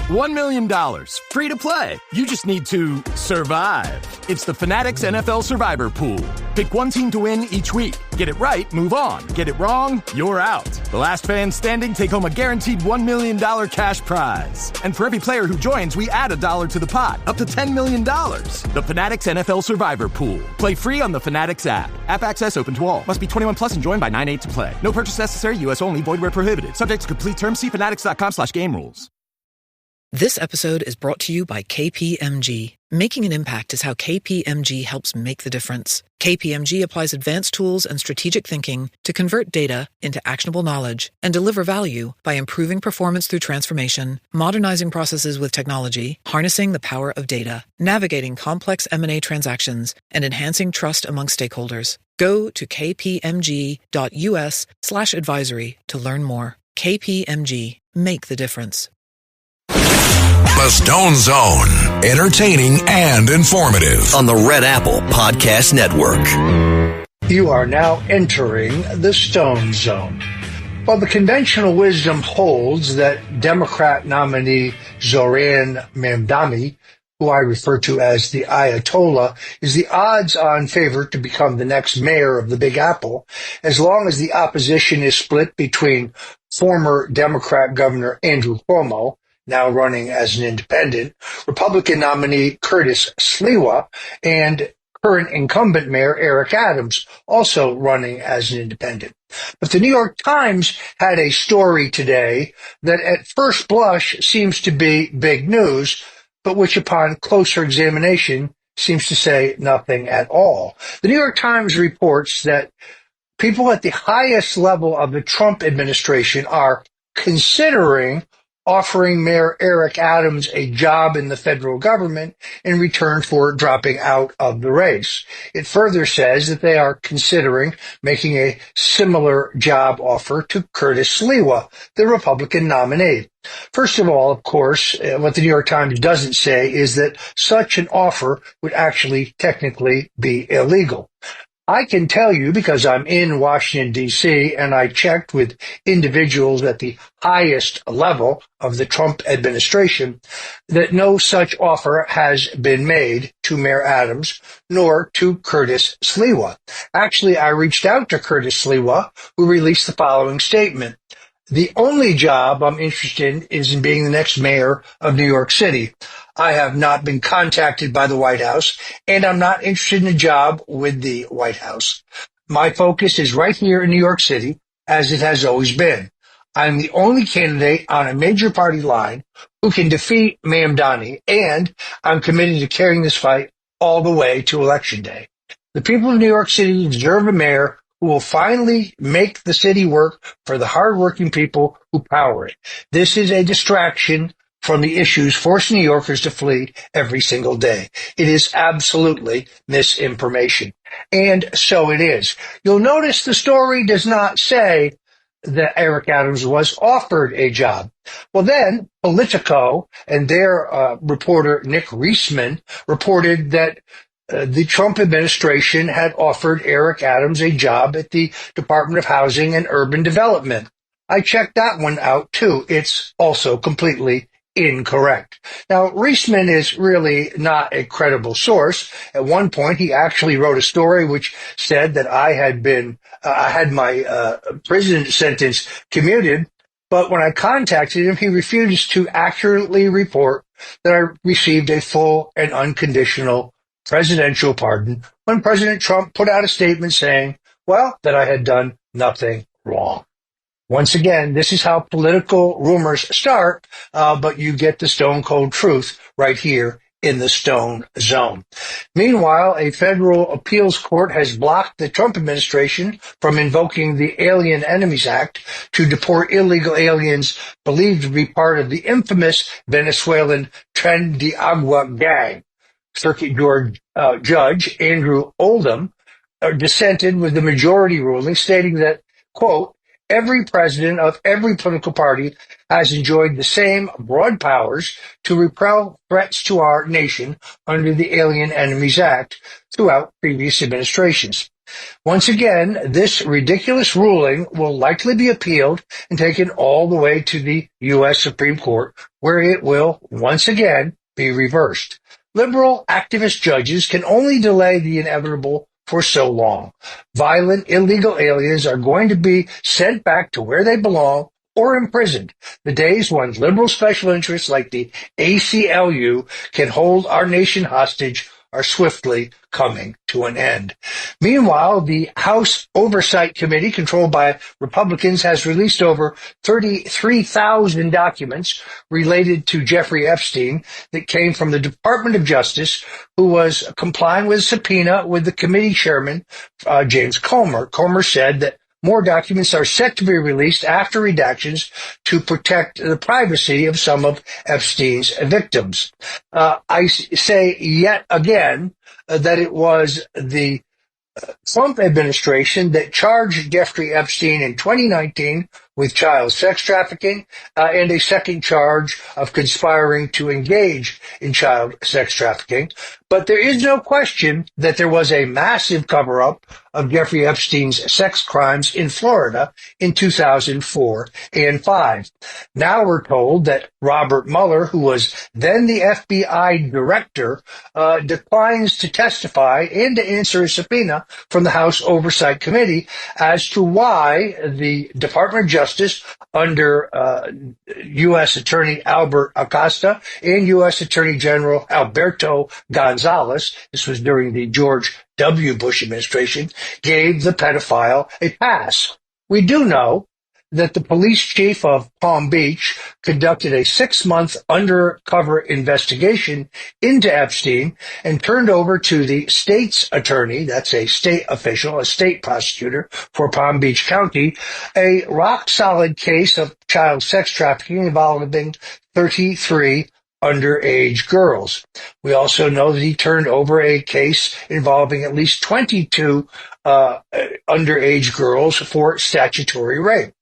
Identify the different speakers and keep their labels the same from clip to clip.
Speaker 1: $1 million. Free to play. You just need to survive. It's the Fanatics NFL Survivor Pool. Pick one team to win each week. Get it right, move on. Get it wrong, you're out. The last fans standing take home a guaranteed $1 million cash prize. And for every player who joins, we add $1 to the pot, up to $10 million. The Fanatics NFL Survivor Pool. Play free on the Fanatics app. App access open to all. Must be 21 plus and joined by 9/8 to play. No purchase necessary. U.S. only. Void where prohibited. Subject to complete terms. See fanatics.com/game rules.
Speaker 2: This episode is brought to you by KPMG. Making an impact is how KPMG helps make the difference. KPMG applies advanced tools and strategic thinking to convert data into actionable knowledge and deliver value by improving performance through transformation, modernizing processes with technology, harnessing the power of data, navigating complex M&A transactions, and enhancing trust among stakeholders. Go to kpmg.us/advisory to learn more. KPMG. Make the difference.
Speaker 3: The Stone Zone. Entertaining and informative.
Speaker 4: On the Red Apple Podcast Network.
Speaker 5: You are now entering the Stone Zone. Well, the conventional wisdom holds that Democrat nominee Zoran Mamdani, who I refer to as the Ayatollah, is the odds-on favorite to become the next mayor of the Big Apple, as long as the opposition is split between former Democrat Governor Andrew Cuomo, now running as an independent, Republican nominee Curtis Sliwa, and current incumbent Mayor Eric Adams, also running as an independent. But the New York Times had a story today that at first blush seems to be big news, but which upon closer examination seems to say nothing at all. The New York Times reports that people at the highest level of the Trump administration are considering offering Mayor Eric Adams a job in the federal government in return for dropping out of the race. It further says that they are considering making a similar job offer to Curtis Sliwa, the Republican nominee. First of all, of course, what the New York Times doesn't say is that such an offer would actually technically be illegal. I can tell you, because I'm in Washington, D.C., and I checked with individuals at the highest level of the Trump administration, that no such offer has been made to Mayor Adams nor to Curtis Sliwa. Actually, I reached out to Curtis Sliwa, who released the following statement. The only job I'm interested in is in being the next mayor of New York City. I have not been contacted by the White House, and I'm not interested in a job with the White House. My focus is right here in New York City, as it has always been. I'm the only candidate on a major party line who can defeat Mamdani, and I'm committed to carrying this fight all the way to Election Day. The people of New York City deserve a mayor who will finally make the city work for the hardworking people who power it. This is a distraction from the issues forcing New Yorkers to flee every single day. It is absolutely misinformation. And so it is. You'll notice the story does not say that Eric Adams was offered a job. Well, then Politico and their reporter Nick Reisman reported that the Trump administration had offered Eric Adams a job at the Department of Housing and Urban Development. I checked that one out, too. It's also completely incorrect. Now, Reisman is really not a credible source. At one point, he actually wrote a story which said that I had my prison sentence commuted, but when I contacted him, he refused to accurately report that I received a full and unconditional presidential pardon when President Trump put out a statement saying, well, that I had done nothing wrong. Once again, this is how political rumors start, but you get the stone cold truth right here in the Stone Zone. Meanwhile, a federal appeals court has blocked the Trump administration from invoking the Alien Enemies Act to deport illegal aliens believed to be part of the infamous Venezuelan Tren de Agua gang. Circuit Judge Andrew Oldham dissented with the majority ruling, stating that, quote, every president of every political party has enjoyed the same broad powers to repel threats to our nation under the Alien Enemies Act throughout previous administrations. Once again, this ridiculous ruling will likely be appealed and taken all the way to the U.S. Supreme Court, where it will once again be reversed. Liberal activist judges can only delay the inevitable for so long. Violent, illegal aliens are going to be sent back to where they belong or imprisoned. The days when liberal special interests like the ACLU can hold our nation hostage are swiftly coming to an end. Meanwhile, the House Oversight Committee, controlled by Republicans, has released over 33,000 documents related to Jeffrey Epstein that came from the Department of Justice, who was complying with a subpoena with the committee chairman, James Comer. Comer said that more documents are set to be released after redactions to protect the privacy of some of Epstein's victims. I say yet again that it was the Trump administration that charged Jeffrey Epstein in 2019 with child sex trafficking and a second charge of conspiring to engage in child sex trafficking. But there is no question that there was a massive cover-up of Jeffrey Epstein's sex crimes in Florida in 2004 and 5. Now we're told that Robert Mueller, who was then the FBI director, declines to testify and to answer a subpoena from the House Oversight Committee as to why the Department of Justice under U.S. Attorney Albert Acosta and U.S. Attorney General Alberto Gonzales, this was during the George W. Bush administration, gave the pedophile a pass. We do know that the police chief of Palm Beach conducted a 6-month undercover investigation into Epstein and turned over to the state's attorney, that's a state official, a state prosecutor for Palm Beach County, a rock-solid case of child sex trafficking involving 33 underage girls. We also know that he turned over a case involving at least 22 underage girls for statutory rape.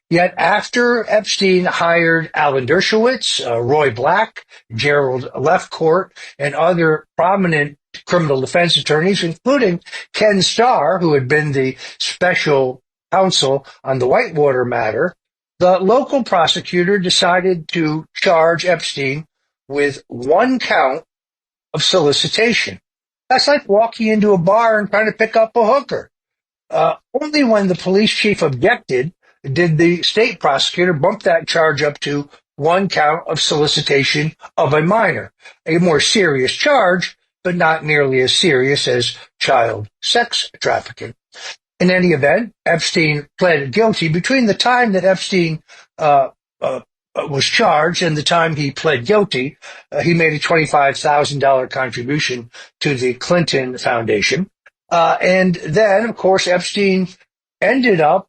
Speaker 5: Yet after Epstein hired Alan Dershowitz, Roy Black, Gerald Lefcourt, and other prominent criminal defense attorneys, including Ken Starr, who had been the special counsel on the Whitewater matter, the local prosecutor decided to charge Epstein with 1 count of solicitation. That's like walking into a bar and trying to pick up a hooker. Only when the police chief objected did the state prosecutor bump that charge up to 1 count of solicitation of a minor, a more serious charge, but not nearly as serious as child sex trafficking. In any event, Epstein pled guilty. Between the time that Epstein was charged and the time he pled guilty, he made a $25,000 contribution to the Clinton Foundation. And then, of course, Epstein ended up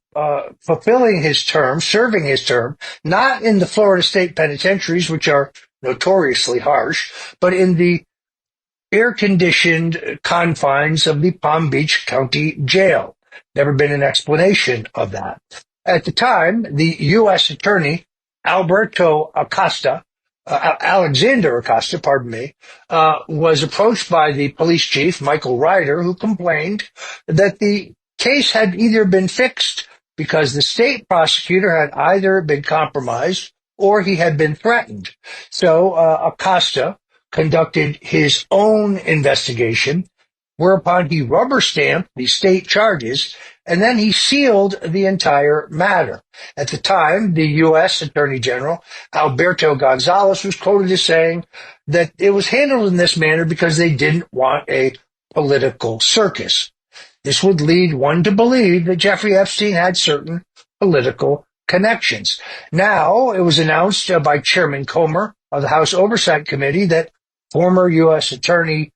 Speaker 5: fulfilling his term, serving his term, not in the Florida state penitentiaries, which are notoriously harsh, but in the air-conditioned confines of the Palm Beach County Jail. Never been an explanation of that. At the time, the U.S. Attorney, Alexander Acosta, was approached by the police chief, Michael Ryder, who complained that the case had either been fixed because the state prosecutor had either been compromised or he had been threatened. So Acosta conducted his own investigation, whereupon he rubber-stamped the state charges, and then he sealed the entire matter. At the time, the U.S. Attorney General, Alberto Gonzales, was quoted as saying that it was handled in this manner because they didn't want a political circus. This would lead one to believe that Jeffrey Epstein had certain political connections. Now, it was announced by Chairman Comer of the House Oversight Committee that former U.S. Attorney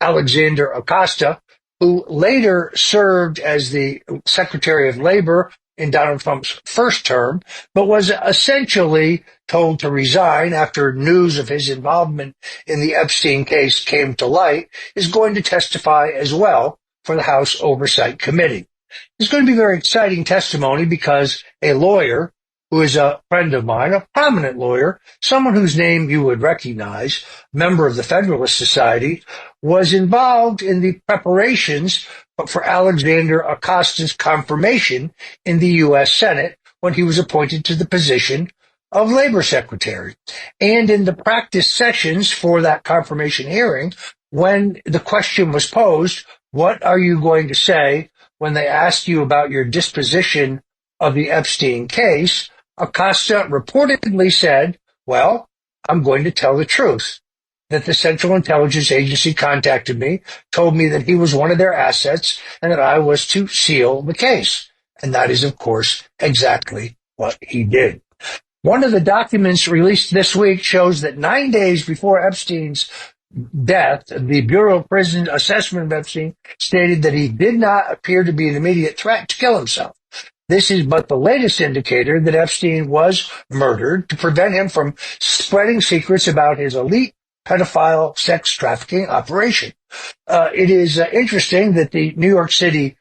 Speaker 5: Alexander Acosta, who later served as the Secretary of Labor in Donald Trump's first term, but was essentially told to resign after news of his involvement in the Epstein case came to light, is going to testify as well for the House Oversight Committee. It's going to be very exciting testimony because a lawyer who is a friend of mine, a prominent lawyer, someone whose name you would recognize, member of the Federalist Society, was involved in the preparations but for Alexander Acosta's confirmation in the U.S. Senate when he was appointed to the position of Labor Secretary. And in the practice sessions for that confirmation hearing, when the question was posed, what are you going to say when they ask you about your disposition of the Epstein case, Acosta reportedly said, well, I'm going to tell the truth, that the Central Intelligence Agency contacted me, told me that he was one of their assets, and that I was to seal the case. And that is, of course, exactly what he did. One of the documents released this week shows that 9 days before Epstein's death, the Bureau of Prison Assessment of Epstein stated that he did not appear to be an immediate threat to kill himself. This is but the latest indicator that Epstein was murdered to prevent him from spreading secrets about his elite pedophile sex trafficking operation. It is interesting that the New York City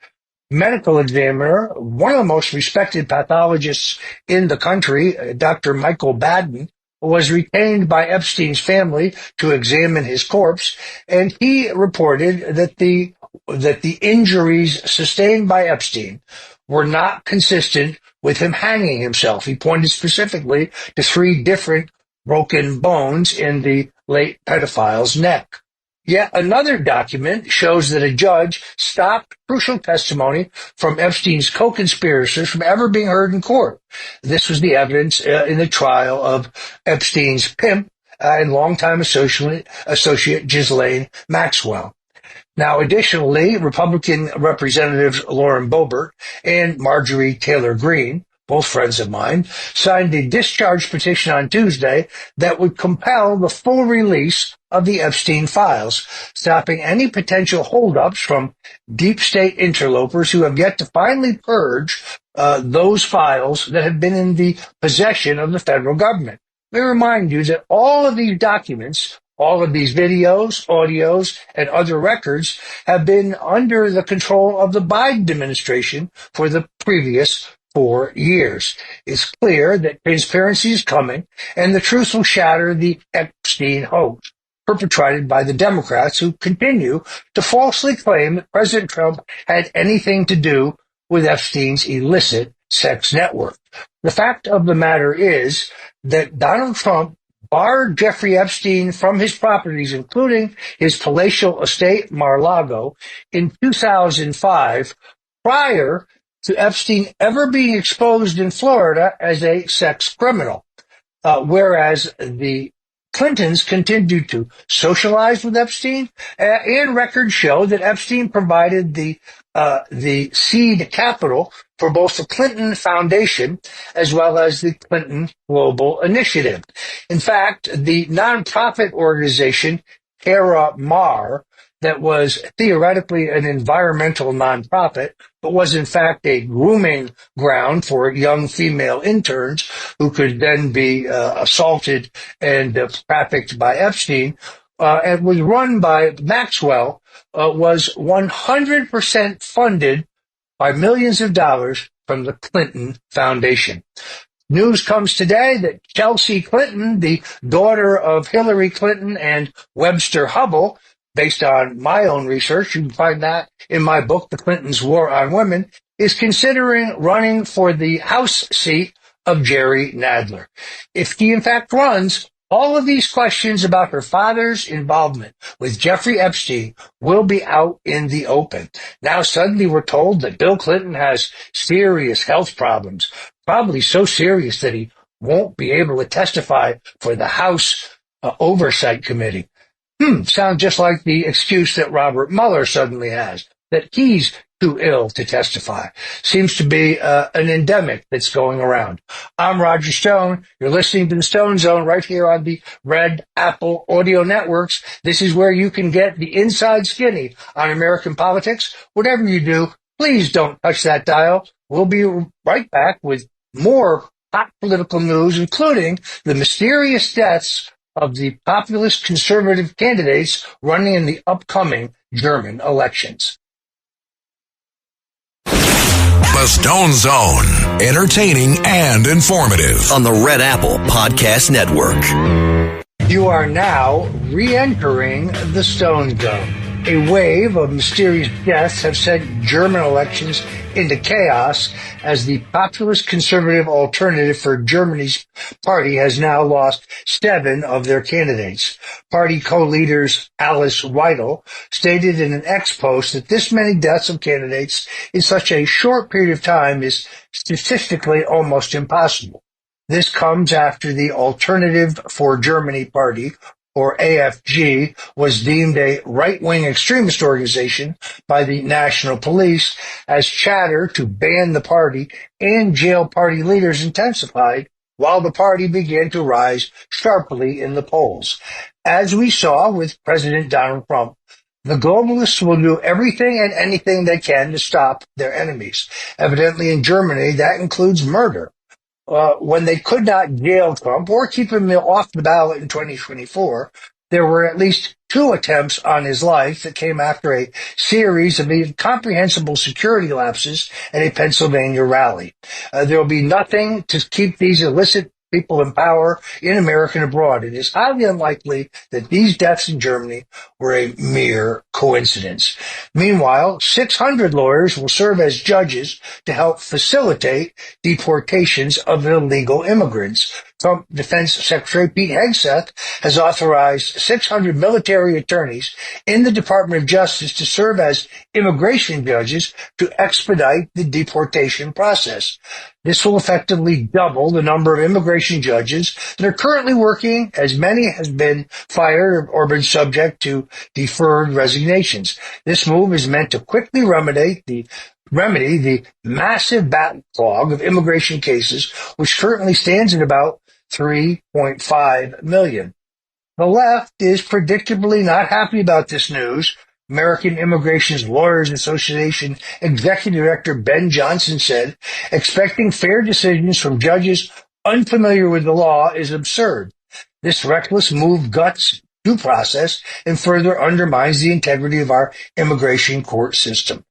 Speaker 5: medical examiner, one of the most respected pathologists in the country, Dr. Michael Baden, was retained by Epstein's family to examine his corpse, and he reported that the injuries sustained by Epstein were not consistent with him hanging himself. He pointed specifically to 3 different broken bones in the late pedophile's neck. Yet another document shows that a judge stopped crucial testimony from Epstein's co-conspirators from ever being heard in court. This was the evidence in the trial of Epstein's pimp and longtime associate Ghislaine Maxwell. Now, additionally, Republican Representatives Lauren Boebert and Marjorie Taylor Greene, both friends of mine, signed a discharge petition on Tuesday that would compel the full release of the Epstein files, stopping any potential holdups from deep state interlopers who have yet to finally purge those files that have been in the possession of the federal government. Let me remind you that all of these documents, all of these videos, audios, and other records have been under the control of the Biden administration for the previous 4 years. It's clear that transparency is coming, and the truth will shatter the Epstein hoax perpetrated by the Democrats who continue to falsely claim that President Trump had anything to do with Epstein's illicit sex network. The fact of the matter is that Donald Trump barred Jeffrey Epstein from his properties, including his palatial estate Mar-a-Lago, in 2005, prior to Epstein ever being exposed in Florida as a sex criminal, whereas the Clintons continued to socialize with Epstein, and records show that Epstein provided the seed capital for both the Clinton Foundation as well as the Clinton Global Initiative. In fact, the nonprofit organization Terra-Mar, that was theoretically an environmental nonprofit, but was in fact a grooming ground for young female interns who could then be assaulted and trafficked by Epstein, and was run by Maxwell, was 100% funded by millions of dollars from the Clinton Foundation. News comes today that Chelsea Clinton, the daughter of Hillary Clinton and Webster Hubbell, based on my own research, you can find that in my book, The Clintons' War on Women, is considering running for the House seat of Jerry Nadler. If he in fact runs, all of these questions about her father's involvement with Jeffrey Epstein will be out in the open. Now suddenly we're told that Bill Clinton has serious health problems, probably so serious that he won't be able to testify for the House Oversight Committee. Sounds just like the excuse that Robert Mueller suddenly has, that he's too ill to testify. Seems to be an endemic that's going around. I'm Roger Stone. You're listening to the Stone Zone right here on the Red Apple Audio Networks. This is where you can get the inside skinny on American politics. Whatever you do, please don't touch that dial. We'll be right back with more hot political news, including the mysterious deaths of the populist conservative candidates running in the upcoming German elections.
Speaker 3: The Stone Zone, entertaining and informative.
Speaker 4: On the Red Apple Podcast Network.
Speaker 5: You are now re-entering the Stone Zone. A wave of mysterious deaths have sent German elections into chaos as the populist conservative Alternative for Germany's party has now lost 7 of their candidates. Party co-leaders Alice Weidel stated in an X post that this many deaths of candidates in such a short period of time is statistically almost impossible. This comes after the Alternative for Germany party, or AFG, was deemed a right-wing extremist organization by the National Police as chatter to ban the party and jail party leaders intensified while the party began to rise sharply in the polls. As we saw with President Donald Trump, the globalists will do everything and anything they can to stop their enemies. Evidently in Germany, that includes murder. When they could not jail Trump or keep him off the ballot in 2024, there were at least 2 attempts on his life that came after a series of incomprehensible security lapses at a Pennsylvania rally. There will be nothing to keep these illicit people in power in America and abroad. It is highly unlikely that these deaths in Germany were a mere coincidence. Meanwhile, 600 lawyers will serve as judges to help facilitate deportations of illegal immigrants. Trump Defense Secretary Pete Hegseth has authorized 600 military attorneys in the Department of Justice to serve as immigration judges to expedite the deportation process. This will effectively double the number of immigration judges that are currently working, as many has been fired or been subject to deferred resignations. This move is meant to quickly remedy the massive backlog of immigration cases, which currently stands at about 3.5 million. The left is predictably not happy about this news. American Immigration Lawyers Association Executive Director Ben Johnson said, expecting fair decisions from judges unfamiliar with the law is absurd. This reckless move guts due process and further undermines the integrity of our immigration court system.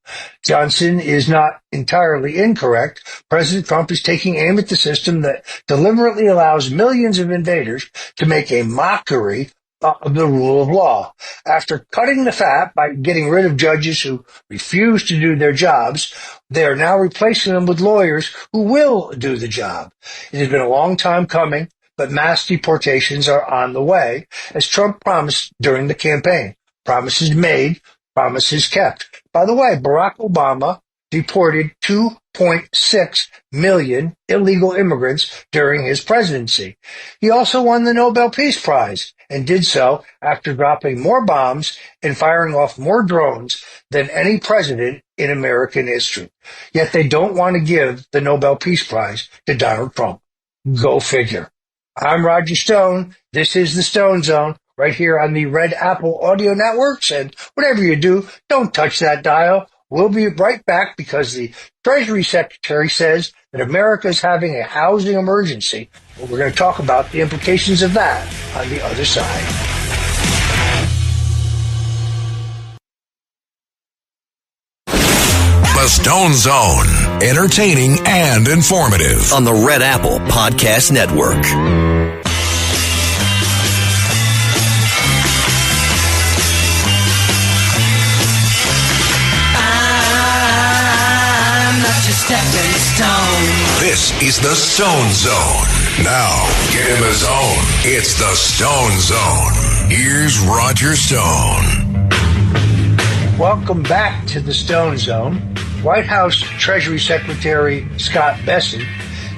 Speaker 5: Johnson is not entirely incorrect. President Trump is taking aim at the system that deliberately allows millions of invaders to make a mockery of the rule of law. After cutting the fat by getting rid of judges who refuse to do their jobs, they are now replacing them with lawyers who will do the job. It has been a long time coming, but mass deportations are on the way, as Trump promised during the campaign. Promises made, promises kept. By the way, Barack Obama deported 2.6 million illegal immigrants during his presidency. He also won the Nobel Peace Prize and did so after dropping more bombs and firing off more drones than any president in American history. Yet they don't want to give the Nobel Peace Prize to Donald Trump. Go figure. I'm Roger Stone. This is the Stone Zone right here on the Red Apple Audio Networks. And whatever you do, don't touch that dial. We'll be right back because the Treasury Secretary says that America is having a housing emergency. Well, we're going to talk about the implications of that on the other side.
Speaker 3: The Stone Zone, entertaining and informative
Speaker 4: on the Red Apple Podcast Network.
Speaker 6: I'm not your stepping stone.
Speaker 3: This is the Stone Zone. Now, get in the zone. It's the Stone Zone. Here's Roger Stone.
Speaker 5: Welcome back to the Stone Zone. White House Treasury Secretary Scott Bessent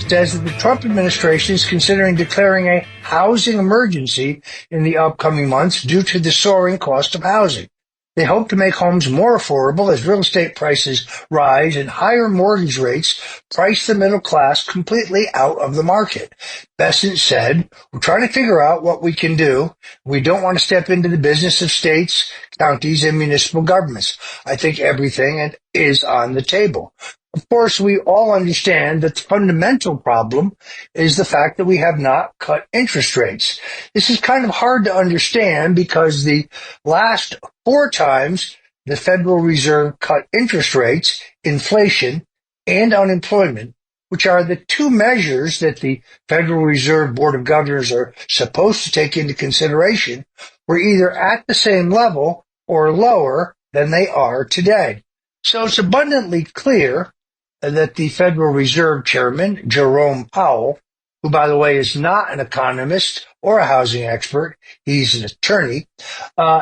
Speaker 5: says that the Trump administration is considering declaring a housing emergency in the upcoming months due to the soaring cost of housing. They hope to make homes more affordable as real estate prices rise and higher mortgage rates price the middle class completely out of the market. Bessent said, we're trying to figure out what we can do. We don't want to step into the business of states, counties, and municipal governments. I think everything is on the table. Of course, we all understand that the fundamental problem is the fact that we have not cut interest rates. This is kind of hard to understand because the last 4 times the Federal Reserve cut interest rates, inflation, and unemployment, which are the 2 measures that the Federal Reserve Board of Governors are supposed to take into consideration, were either at the same level or lower than they are today. So it's abundantly clear that the Federal Reserve Chairman, Jerome Powell, who, by the way, is not an economist or a housing expert, he's an attorney,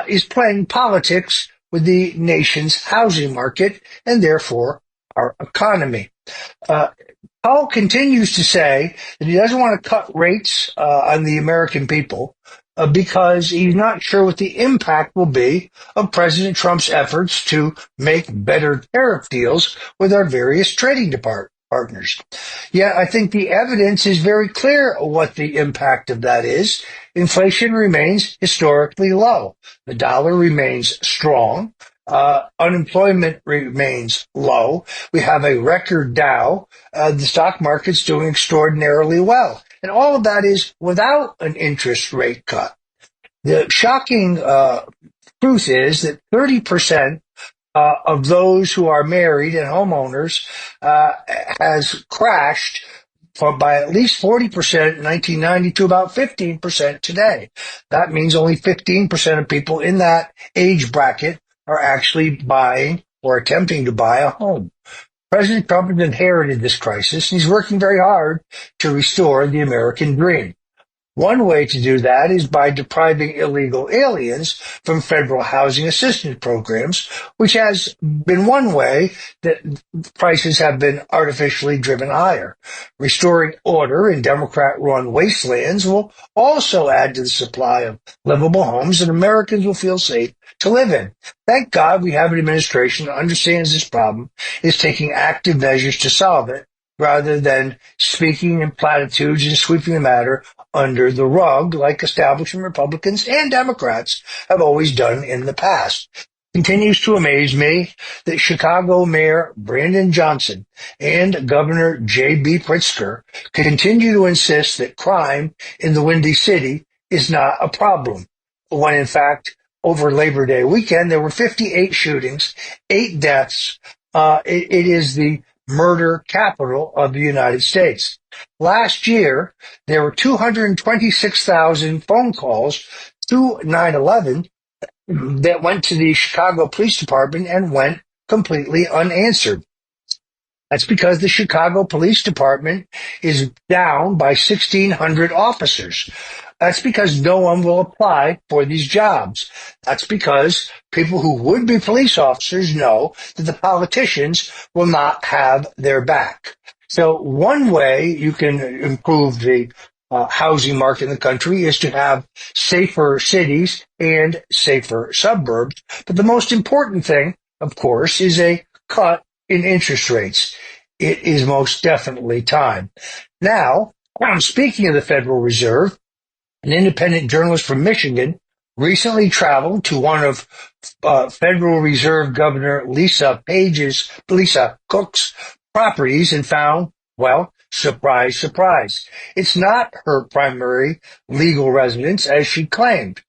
Speaker 5: is playing politics with the nation's housing market and therefore our economy. Powell continues to say that he doesn't want to cut rates on the American people because he's not sure what the impact will be of President Trump's efforts to make better tariff deals with our various trading partners. Yet I think the evidence is very clear what the impact of that is. Inflation remains historically low. The dollar remains strong. Unemployment remains low. We have a record Dow. The stock market's doing extraordinarily well. And all of that is without an interest rate cut. The shocking truth is that 30% of those who are married and homeowners has crashed by at least 40% in 1990 to about 15% today. That means only 15% of people in that age bracket are actually buying or attempting to buy a home. President Trump has inherited this crisis, and he's working very hard to restore the American dream. One way to do that is by depriving illegal aliens from federal housing assistance programs, which has been one way that prices have been artificially driven higher. Restoring order in Democrat-run wastelands will also add to the supply of livable homes that Americans will feel safe to live in. Thank God we have an administration that understands this problem, is taking active measures to solve it, rather than speaking in platitudes and sweeping the matter under the rug like establishment Republicans and Democrats have always done in the past. It continues to amaze me that Chicago Mayor Brandon Johnson and Governor J.B. Pritzker continue to insist that crime in the Windy City is not a problem, when in fact, over Labor Day weekend, there were 58 shootings, 8 deaths. It is the murder capital of the United States. Last year, there were 226,000 phone calls to 9/11 that went to the Chicago Police Department and went completely unanswered. That's because the Chicago Police Department is down by 1,600 officers. That's because no one will apply for these jobs. That's because people who would be police officers know that the politicians will not have their back. So one way you can improve the housing market in the country is to have safer cities and safer suburbs. But the most important thing, of course, is a cut in interest rates. It is most definitely time. Now, speaking of the Federal Reserve, an independent journalist from Michigan recently traveled to one of Federal Reserve Governor Lisa Cook's properties and found, well, surprise, surprise, it's not her primary legal residence as she claimed.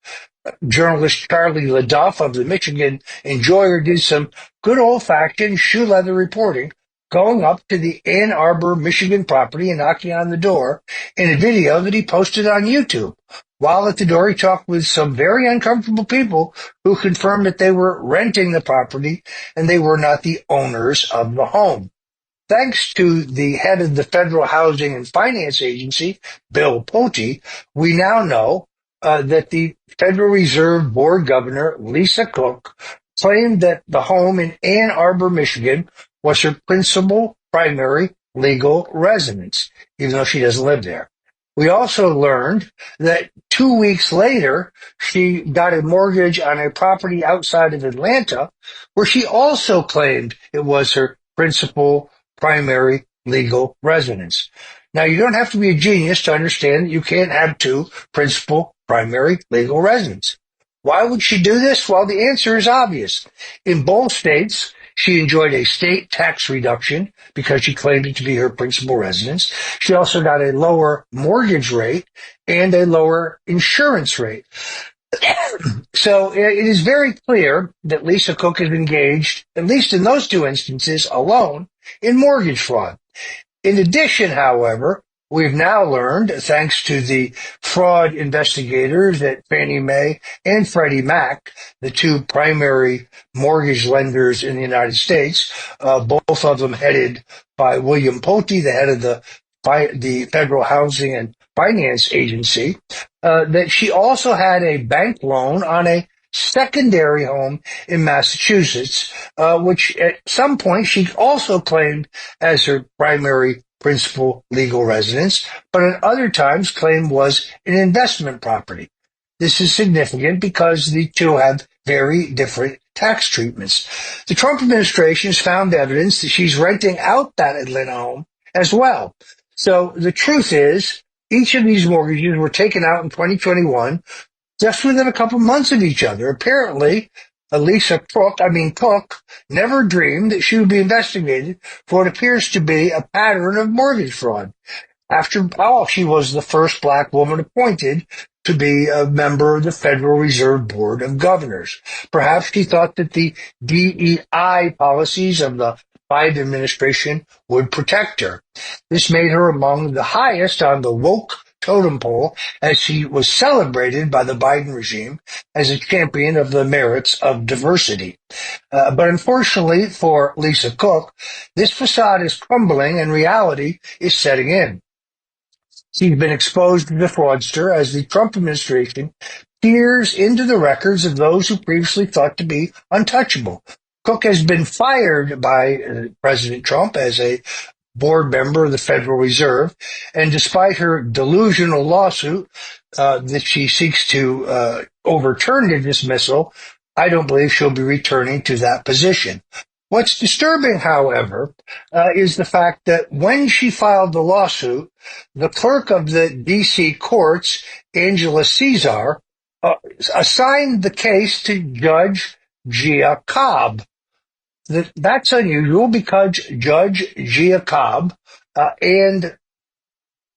Speaker 5: Journalist Charlie LaDuff of the Michigan Enjoyer did some good old-fashioned shoe leather reporting, going up to the Ann Arbor, Michigan property and knocking on the door in a video that he posted on YouTube. While at the door, he talked with some very uncomfortable people who confirmed that they were renting the property and they were not the owners of the home. Thanks to the head of the Federal Housing and Finance Agency, Bill Pulte, we now know that the Federal Reserve Board Governor, Lisa Cook, claimed that the home in Ann Arbor, Michigan, was her principal primary legal residence, even though she doesn't live there. We also learned that 2 weeks later, she got a mortgage on a property outside of Atlanta, where she also claimed it was her principal primary legal residence. Now, you don't have to be a genius to understand that you can't have two principal primary legal residences. Why would she do this? Well, the answer is obvious. In both states, she enjoyed a state tax reduction because she claimed it to be her principal residence. She also got a lower mortgage rate and a lower insurance rate. So it is very clear that Lisa Cook is engaged, at least in those two instances alone, in mortgage fraud. In addition, however, We've now learned, thanks to the fraud investigators at Fannie Mae and Freddie Mac, the two primary mortgage lenders in the United States, both of them headed by William Pulte, the head of the Federal Housing and Finance Agency, that she also had a bank loan on a secondary home in Massachusetts, which at some point she also claimed as her primary principal legal residence, but at other times claimed was an investment property. This is significant because the two have very different tax treatments. The Trump administration has found evidence that she's renting out that Atlanta home as well. So the truth is, each of these mortgages were taken out in 2021, just within a couple months of each other. Apparently, Lisa Cook never dreamed that she would be investigated for what appears to be a pattern of mortgage fraud. After all, she was the first black woman appointed to be a member of the Federal Reserve Board of Governors. Perhaps she thought that the DEI policies of the Biden administration would protect her. This made her among the highest on the woke totem pole, as she was celebrated by the Biden regime as a champion of the merits of diversity. But unfortunately for Lisa Cook, this facade is crumbling and reality is setting in. She's been exposed as a fraudster as the Trump administration peers into the records of those who previously thought to be untouchable. Cook has been fired by President Trump as a board member of the Federal Reserve, and despite her delusional lawsuit that she seeks to overturn the dismissal, I don't believe she'll be returning to that position. What's disturbing, however, is the fact that when she filed the lawsuit, the clerk of the D.C. courts, Angela Caesar, assigned the case to Judge Gia Cobb. That's unusual because Judge Gia Cobb and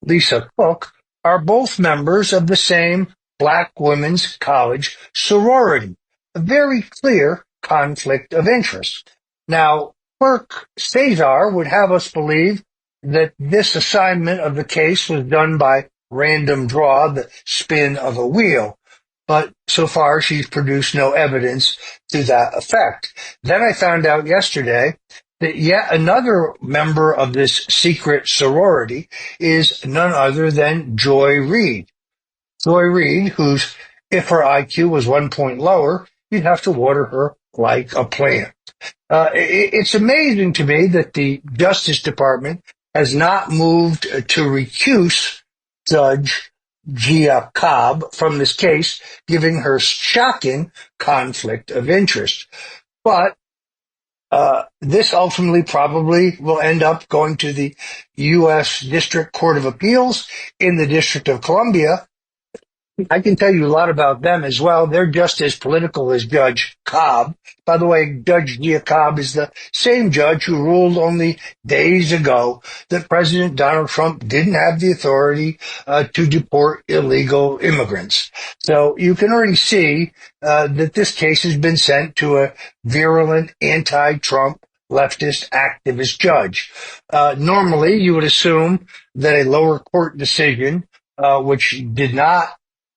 Speaker 5: Lisa Cook are both members of the same Black Women's College sorority, a very clear conflict of interest. Now, Clerk Caesar would have us believe that this assignment of the case was done by random draw, the spin of a wheel. But so far, she's produced no evidence to that effect. Then I found out yesterday that yet another member of this secret sorority is none other than Joy Reid. Joy Reid, whose, if her IQ was 1 point lower, you'd have to water her like a plant. It's amazing to me that the Justice Department has not moved to recuse Judge Gia Cobb from this case, giving her shocking conflict of interest. But this ultimately probably will end up going to the U.S. District Court of Appeals in the District of Columbia. I can tell you a lot about them as well. They're just as political as Judge Cobb. By the way, Judge Gia Cobb is the same judge who ruled only days ago that President Donald Trump didn't have the authority to deport illegal immigrants. So you can already see that this case has been sent to a virulent anti-Trump leftist activist judge. Normally, you would assume that a lower court decision, which did not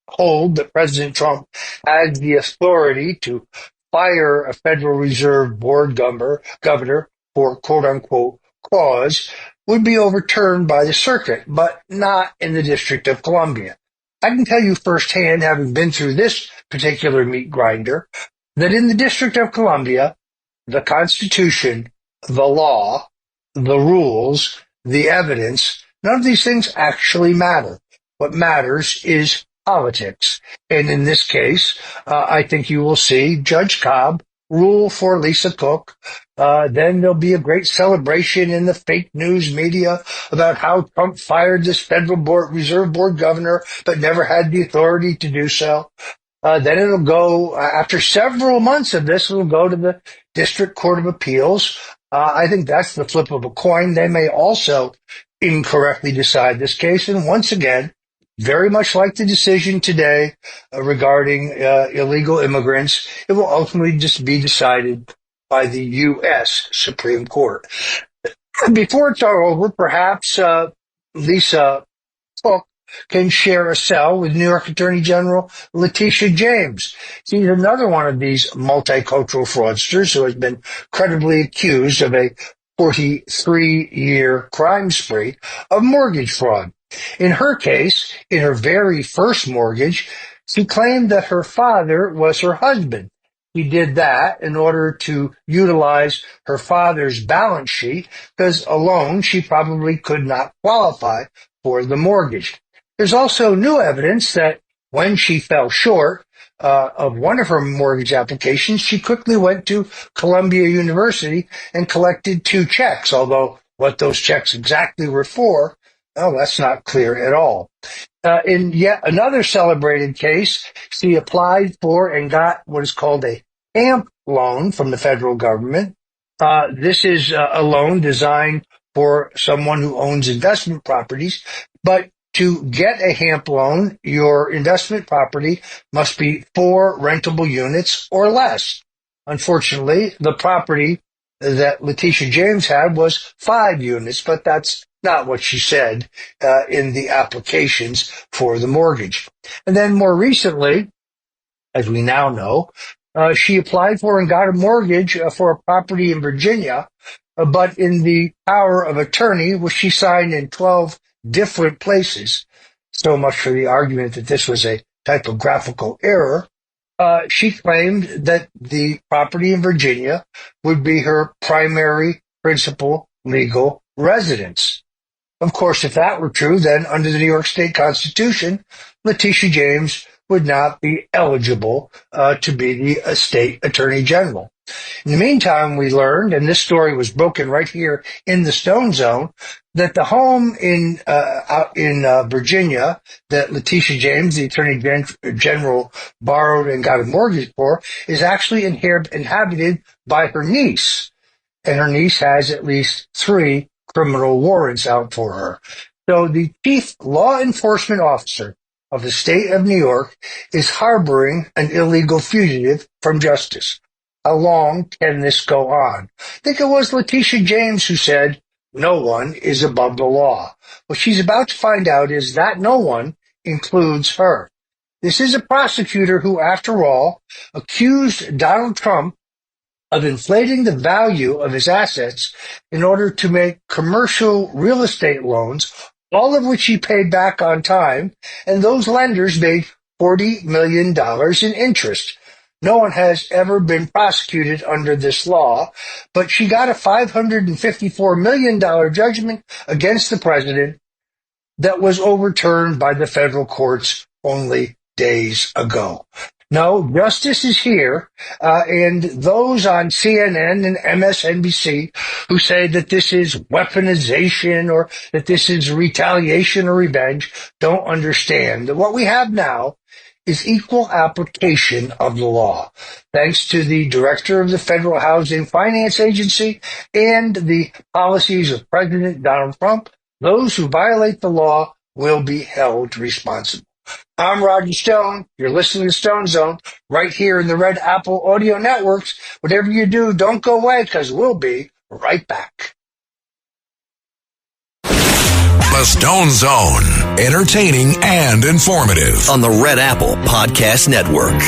Speaker 5: hold that President Trump has the authority to fire a Federal Reserve Board governor for quote-unquote cause, would be overturned by the circuit, but not in the District of Columbia. I can tell you firsthand, having been through this particular meat grinder, that in the District of Columbia, the Constitution, the law, the rules, the evidence, none of these things actually matter. What matters is politics. And in this case, I think you will see Judge Cobb rule for Lisa Cook. Then there'll be a great celebration in the fake news media about how Trump fired this Federal Reserve Board governor, but never had the authority to do so. Then it'll go, after several months of this, it'll go to the District Court of Appeals. I think that's the flip of a coin. They may also incorrectly decide this case. And once again, very much like the decision today regarding illegal immigrants, it will ultimately just be decided by the U.S. Supreme Court. Before it's all over, perhaps Lisa Cook can share a cell with New York Attorney General Letitia James. She's another one of these multicultural fraudsters who has been credibly accused of a 43-year crime spree of mortgage fraud. In her case, in her very first mortgage, she claimed that her father was her husband. She did that in order to utilize her father's balance sheet because alone she probably could not qualify for the mortgage. There's also new evidence that when she fell short of one of her mortgage applications, she quickly went to Columbia University and collected 2 checks, although what those checks exactly were for, well, that's not clear at all. In yet another celebrated case, she applied for and got what is called a HAMP loan from the federal government. This is a loan designed for someone who owns investment properties, but to get a HAMP loan, your investment property must be 4 rentable units or less. Unfortunately, the property that Letitia James had was 5 units, but that's not what she said in the applications for the mortgage. And then more recently, as we now know, she applied for and got a mortgage for a property in Virginia, but in the power of attorney, which she signed in 12 different places, so much for the argument that this was a typographical error, she claimed that the property in Virginia would be her primary principal legal residence. Of course, if that were true, then under the New York State Constitution, Letitia James would not be eligible to be the state attorney general. In the meantime, we learned, and this story was broken right here in the Stone Zone, that the home in Virginia that Letitia James, the attorney general, borrowed and got a mortgage for is actually inhabited by her niece. And her niece has at least 3 criminal warrants out for her. So the chief law enforcement officer of the state of New York is harboring an illegal fugitive from justice. How long can this go on? I think it was Letitia James who said, no one is above the law. What she's about to find out is that no one includes her. This is a prosecutor who, after all, accused Donald Trump of inflating the value of his assets in order to make commercial real estate loans, all of which he paid back on time, and those lenders made $40 million in interest. No one has ever been prosecuted under this law, but she got a $554 million judgment against the president that was overturned by the federal courts only days ago. No, justice is here, and those on CNN and MSNBC who say that this is weaponization or that this is retaliation or revenge don't understand that what we have now is equal application of the law. Thanks to the director of the Federal Housing Finance Agency and the policies of President Donald Trump, those who violate the law will be held responsible. I'm Roger Stone. You're listening to Stone Zone right here in the Red Apple Audio Networks. Whatever you do, don't go away because we'll be right back.
Speaker 3: The Stone Zone, entertaining and informative
Speaker 4: on the Red Apple Podcast Network.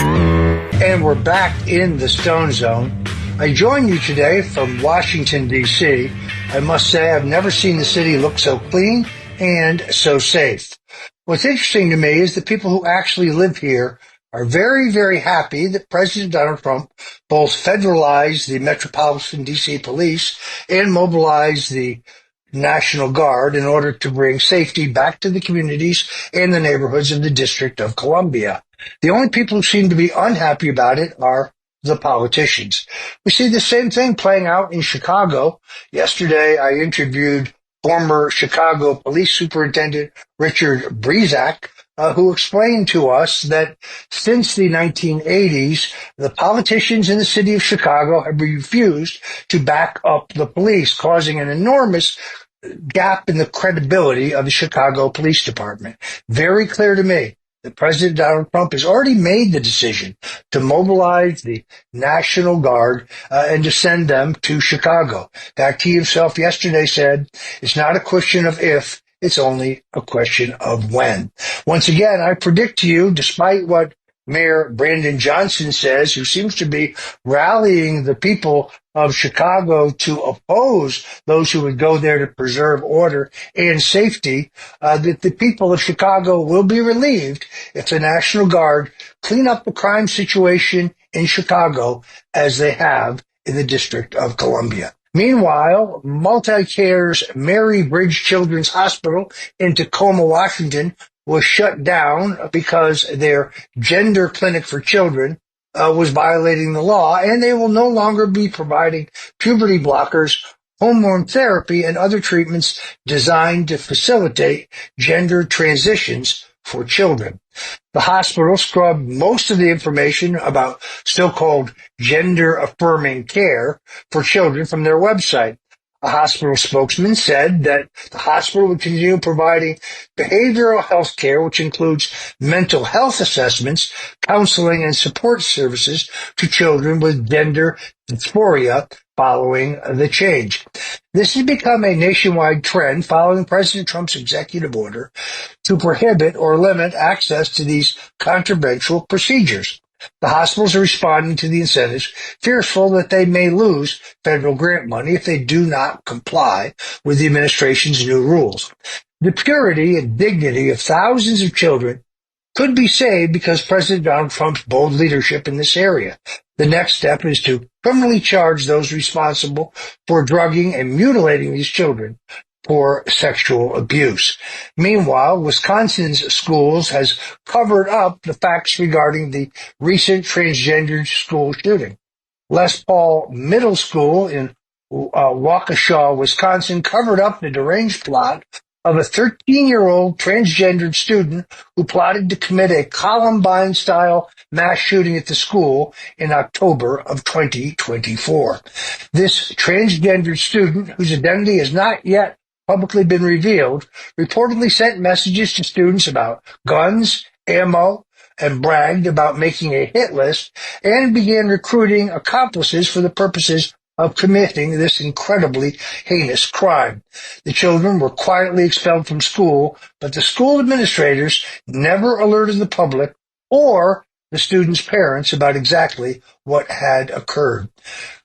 Speaker 5: And we're back in the Stone Zone. I join you today from Washington, D.C. I must say I've never seen the city look so clean and so safe. What's interesting to me is the people who actually live here are very, very happy that President Donald Trump both federalized the Metropolitan D.C. Police and mobilized the National Guard in order to bring safety back to the communities and the neighborhoods of the District of Columbia. The only people who seem to be unhappy about it are the politicians. We see the same thing playing out in Chicago. Yesterday, I interviewed former Chicago Police Superintendent Richard Brezak, who explained to us that since the 1980s, the politicians in the city of Chicago have refused to back up the police, causing an enormous gap in the credibility of the Chicago Police Department. Very clear to me that President Donald Trump has already made the decision to mobilize the National Guard and to send them to Chicago. In fact, he himself yesterday said, it's not a question of if, It's only a question of when. Once again, I predict to you, despite what Mayor Brandon Johnson says, who seems to be rallying the people of Chicago to oppose those who would go there to preserve order and safety, that the people of Chicago will be relieved if the National Guard clean up the crime situation in Chicago as they have in the District of Columbia. Meanwhile, MultiCare's Mary Bridge Children's Hospital in Tacoma, Washington, was shut down because their gender clinic for children was violating the law, and they will no longer be providing puberty blockers, hormone therapy, and other treatments designed to facilitate gender transitions for children. The hospital scrubbed most of the information about so-called gender-affirming care for children from their website. A hospital spokesman said that the hospital would continue providing behavioral health care, which includes mental health assessments, counseling, and support services to children with gender dysphoria following the change. This has become a nationwide trend following President Trump's executive order to prohibit or limit access to these controversial procedures. The hospitals are responding to the incentives, fearful that they may lose federal grant money if they do not comply with the administration's new rules. The purity and dignity of thousands of children could be saved because President Donald Trump's bold leadership in this area. The next step is to criminally charge those responsible for drugging and mutilating these children for sexual abuse. Meanwhile, Wisconsin's schools has covered up the facts regarding the recent transgender school shooting. Les Paul Middle School in Waukesha, Wisconsin, covered up the deranged plot of a 13-year-old transgendered student who plotted to commit a Columbine-style mass shooting at the school in October of 2024. This transgendered student, whose identity has not yet publicly been revealed, reportedly sent messages to students about guns, ammo, and bragged about making a hit list, and began recruiting accomplices for the purposes of committing this incredibly heinous crime. The children were quietly expelled from school, but the school administrators never alerted the public or the students' parents about exactly what had occurred.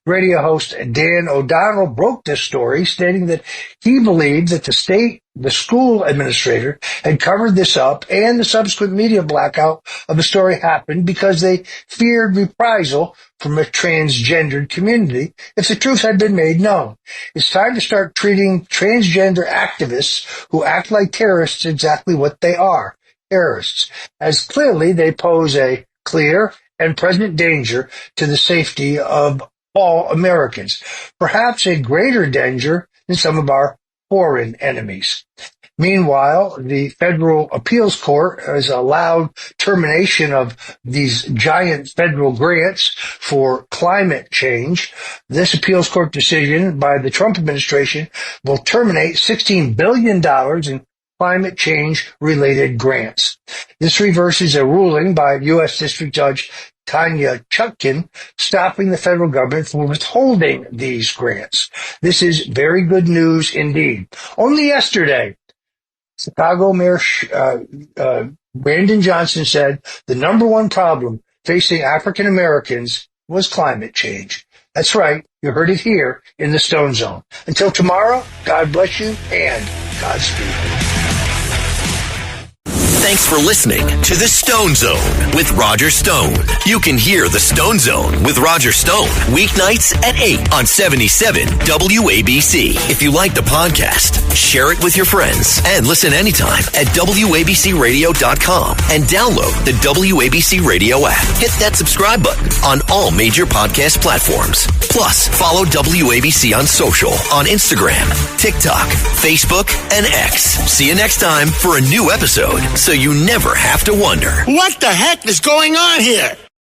Speaker 5: Radio host Dan O'Donnell broke this story, stating that he believed that the school administrator had covered this up, and the subsequent media blackout of the story happened because they feared reprisal from a transgendered community if the truth had been made known. It's time to start treating transgender activists who act like terrorists exactly what they are, terrorists, as clearly they pose a clear and present danger to the safety of all Americans, perhaps a greater danger than some of our foreign enemies. Meanwhile, the Federal Appeals Court has allowed termination of these giant federal grants for climate change. This appeals court decision by the Trump administration will terminate $16 billion in climate change-related grants. This reverses a ruling by U.S. District Judge Tanya Chutkan, stopping the federal government from withholding these grants. This is very good news indeed. Only yesterday, Chicago Mayor Brandon Johnson said the number one problem facing African Americans was climate change. That's right. You heard it here in the Stone Zone. Until tomorrow, God bless you and Godspeed.
Speaker 4: Thanks for listening to The Stone Zone with Roger Stone. You can hear The Stone Zone with Roger Stone weeknights at 8 on 77 WABC. If you like the podcast, share it with your friends and listen anytime at WABCRadio.com and download the WABC Radio app. Hit that subscribe button on all major podcast platforms. Plus, follow WABC on social on Instagram, TikTok, Facebook, and X. See you next time for a new episode, so you never have to wonder,
Speaker 7: what the heck is going on here?